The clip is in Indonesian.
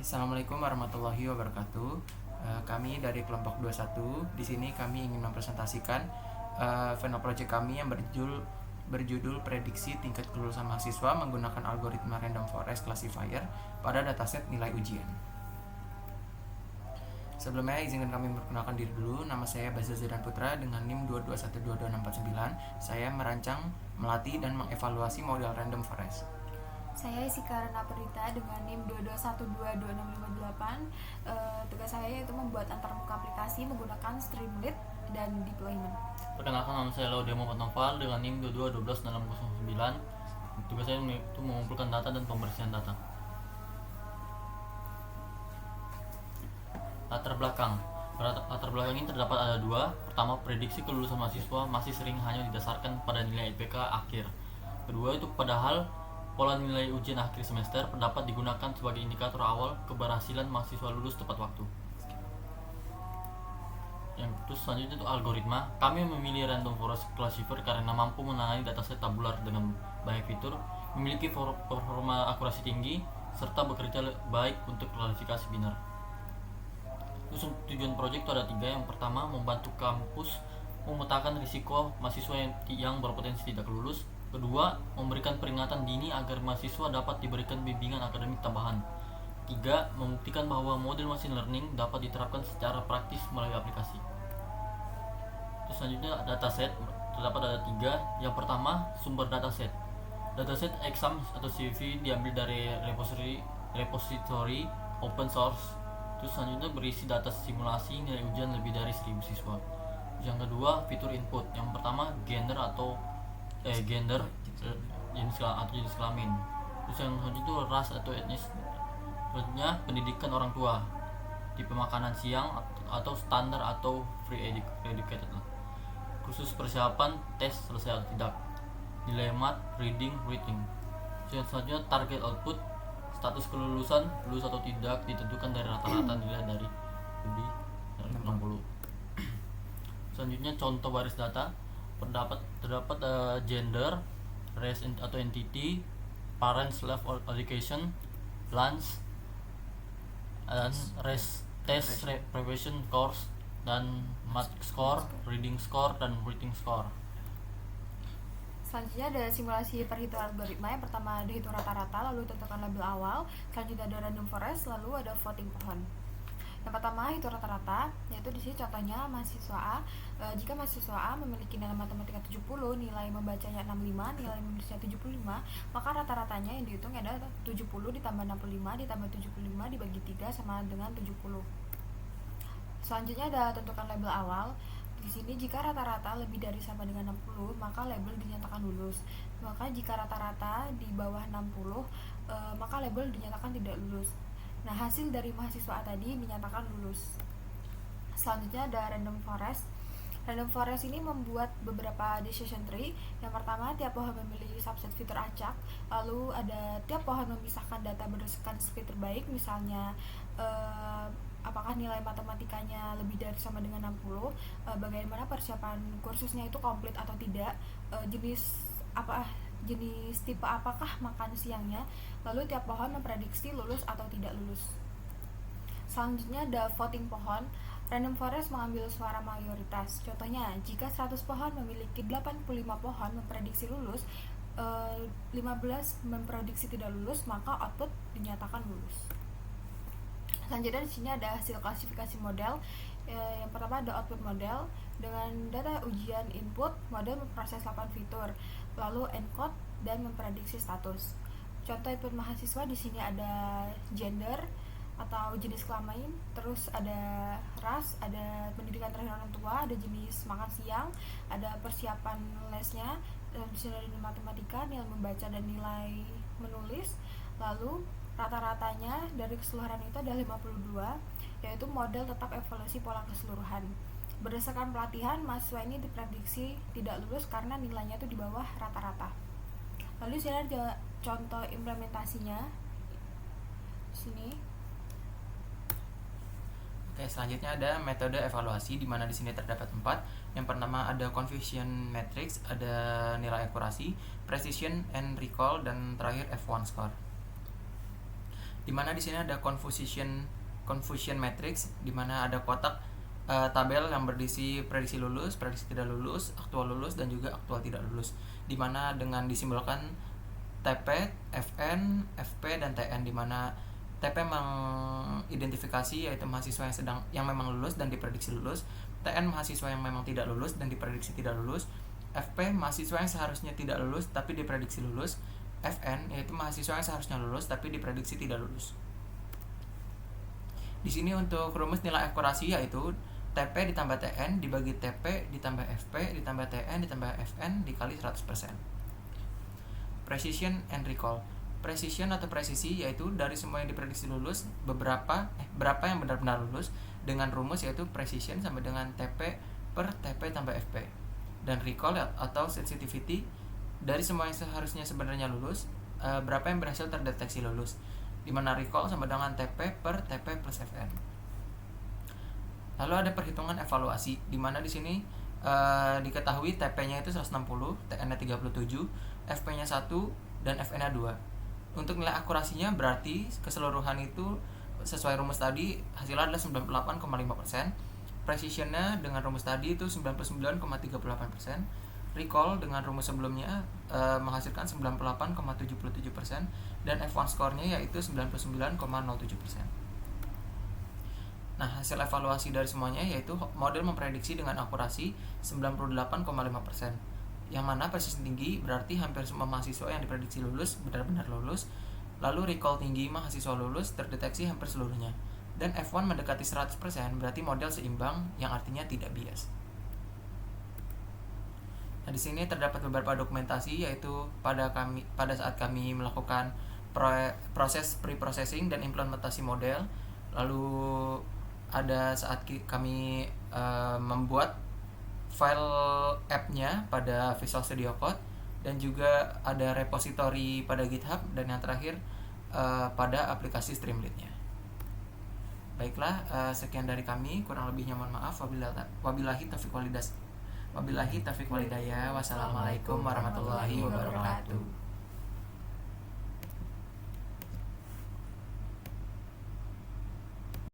Assalamualaikum warahmatullahi wabarakatuh. Kami dari kelompok 21. Di sini kami ingin mempresentasikan final project kami yang berjudul prediksi tingkat kelulusan mahasiswa menggunakan algoritma random forest classifier pada dataset nilai ujian. Sebelumnya izinkan kami memperkenalkan diri dulu. Nama saya Bazil Zidan Putra dengan NIM 2212269. Saya merancang, melatih, dan mengevaluasi model random forest. Saya Sikarana Perita dengan NIM 221222658. Tugas saya yaitu membuat antarmuka aplikasi menggunakan Streamlit dan deployment. Perkenalkan, nama saya Laudemo Patnoval dengan NIM 2212609. Tugas saya itu mengumpulkan data dan pembersihan data. Latar belakang ini terdapat ada dua. Pertama, prediksi kelulusan mahasiswa masih sering hanya didasarkan pada nilai IPK akhir. Kedua, itu padahal pola nilai ujian akhir semester dapat digunakan sebagai indikator awal keberhasilan mahasiswa lulus tepat waktu. Yang selanjutnya itu algoritma. Kami memilih random forest classifier karena mampu menangani dataset tabular dengan banyak fitur, memiliki performa akurasi tinggi, serta bekerja baik untuk klasifikasi biner. Tujuan proyek itu ada tiga. Yang pertama, membantu kampus memetakan risiko mahasiswa yang berpotensi tidak lulus. Kedua, memberikan peringatan dini agar mahasiswa dapat diberikan bimbingan akademik tambahan. Tiga, membuktikan bahwa model machine learning dapat diterapkan secara praktis melalui aplikasi. Terus selanjutnya dataset, terdapat ada tiga. Yang pertama, sumber dataset. Dataset exam atau CV diambil dari repository open source. Terus selanjutnya berisi data simulasi nilai ujian lebih dari 1000 siswa. Yang kedua, fitur input. Yang pertama, gender jenis kelamin. Terus yang selanjutnya itu ras atau etnis. Selanjutnya pendidikan orang tua, tipe makanan siang atau standar atau free educated lah. Khusus persiapan tes selesai atau tidak. Nilai mat, reading, writing. Yang selanjutnya target output, status kelulusan lulus atau tidak ditentukan dari rata-rata nilai dari lebih dari 60. Selanjutnya contoh baris data. Terdapat gender, race atau entity, parents level education, lunch, dan race test preparation course, dan math score, reading score, dan writing score. Selanjutnya ada simulasi perhitungan algoritma. Yang pertama dihitung rata-rata, lalu tentukan label awal. Selanjutnya ada random forest, lalu ada voting pohon. Yang pertama hitung rata-rata, yaitu di sini contohnya mahasiswa A. Jika mahasiswa A memiliki nilai matematika 70, nilai membacanya 65, nilai menulisnya 75, maka rata-ratanya yang dihitung adalah 70 ditambah 65 ditambah 75 dibagi 3 sama dengan 70. Selanjutnya ada tentukan label awal. Di sini jika rata-rata lebih dari sama dengan 60, maka label dinyatakan lulus. Maka jika rata-rata di bawah 60, maka label dinyatakan tidak lulus. Nah, hasil dari mahasiswa A tadi dinyatakan lulus. Selanjutnya ada random forest. Random forest ini membuat beberapa decision tree. Yang pertama, tiap pohon memilih subset fitur acak. Lalu ada tiap pohon memisahkan data berdasarkan speed terbaik. Misalnya apakah nilai matematikanya lebih dari sama dengan 60, bagaimana persiapan kursusnya itu komplit atau tidak, jenis tipe apakah makan siangnya, lalu tiap pohon memprediksi lulus atau tidak lulus. Selanjutnya ada voting pohon. Random forest mengambil suara mayoritas. Contohnya, jika 100 pohon memiliki 85 pohon memprediksi lulus, 15 memprediksi tidak lulus, maka output dinyatakan lulus. Selanjutnya di sini ada hasil klasifikasi model. Yang pertama ada output model. Dengan data ujian input, model memproses 8 fitur, lalu encode dan memprediksi status. Contoh input mahasiswa di sini ada gender atau jenis kelamin, terus ada ras, ada pendidikan terakhir orang tua, ada jenis makan siang, ada persiapan lesnya, di sini ada nilai matematika, nilai membaca dan nilai menulis. Lalu rata-ratanya dari keseluruhan itu ada 52, yaitu model tetap evaluasi pola keseluruhan. Berdasarkan pelatihan, mahasiswa ini diprediksi tidak lulus karena nilainya itu di bawah rata-rata. Lalu sini ada contoh implementasinya di sini. Oke, selanjutnya ada metode evaluasi, di mana di sini terdapat 4. Yang pertama ada confusion matrix, ada nilai akurasi, precision and recall, dan terakhir F1 score. Dimana di sini ada confusion matrix, dimana ada kotak tabel yang berisi prediksi lulus, prediksi tidak lulus, aktual lulus, dan juga aktual tidak lulus. Dimana dengan disimbolkan TP, FN, FP, dan TN, dimana TP mengidentifikasi yaitu mahasiswa yang memang lulus dan diprediksi lulus, TN mahasiswa yang memang tidak lulus dan diprediksi tidak lulus, FP mahasiswa yang seharusnya tidak lulus tapi diprediksi lulus, FN yaitu mahasiswa yang seharusnya lulus tapi diprediksi tidak lulus. Di sini untuk rumus nilai akurasi yaitu TP ditambah TN dibagi TP ditambah FP ditambah TN ditambah FN dikali 100%. Precision and recall. Precision atau presisi yaitu dari semua yang diprediksi lulus berapa yang benar-benar lulus, dengan rumus yaitu precision sama dengan TP per TP tambah FP. Dan recall atau sensitivity, dari semua yang sebenarnya lulus berapa yang berhasil terdeteksi lulus, dimana recall sama dengan TP per TP plus FN. Lalu ada perhitungan evaluasi, dimana di sini diketahui TP-nya itu 160, TN-nya 37, FP-nya 1, dan FN-nya 2. Untuk nilai akurasinya berarti keseluruhan itu sesuai rumus tadi hasilnya adalah 98,5%, precision-nya dengan rumus tadi itu 99,38%, recall dengan rumus sebelumnya menghasilkan 98,77%, dan F1 score-nya yaitu 99,07%. Nah, hasil evaluasi dari semuanya yaitu model memprediksi dengan akurasi 98,5%, yang mana presisi tinggi berarti hampir semua mahasiswa yang diprediksi lulus benar-benar lulus, lalu recall tinggi mahasiswa lulus terdeteksi hampir seluruhnya, dan F1 mendekati 100% berarti model seimbang yang artinya tidak bias. Nah, di sini terdapat beberapa dokumentasi yaitu pada saat kami melakukan proses pre-processing dan implementasi model, lalu ada saat kami membuat file app-nya pada Visual Studio Code, dan juga ada repository pada GitHub, dan yang terakhir pada aplikasi Streamlit-nya. Baiklah, sekian dari kami, kurang lebihnya mohon maaf. Wabillahi taufiq walhidayah. Wassalamualaikum warahmatullahi wabarakatuh.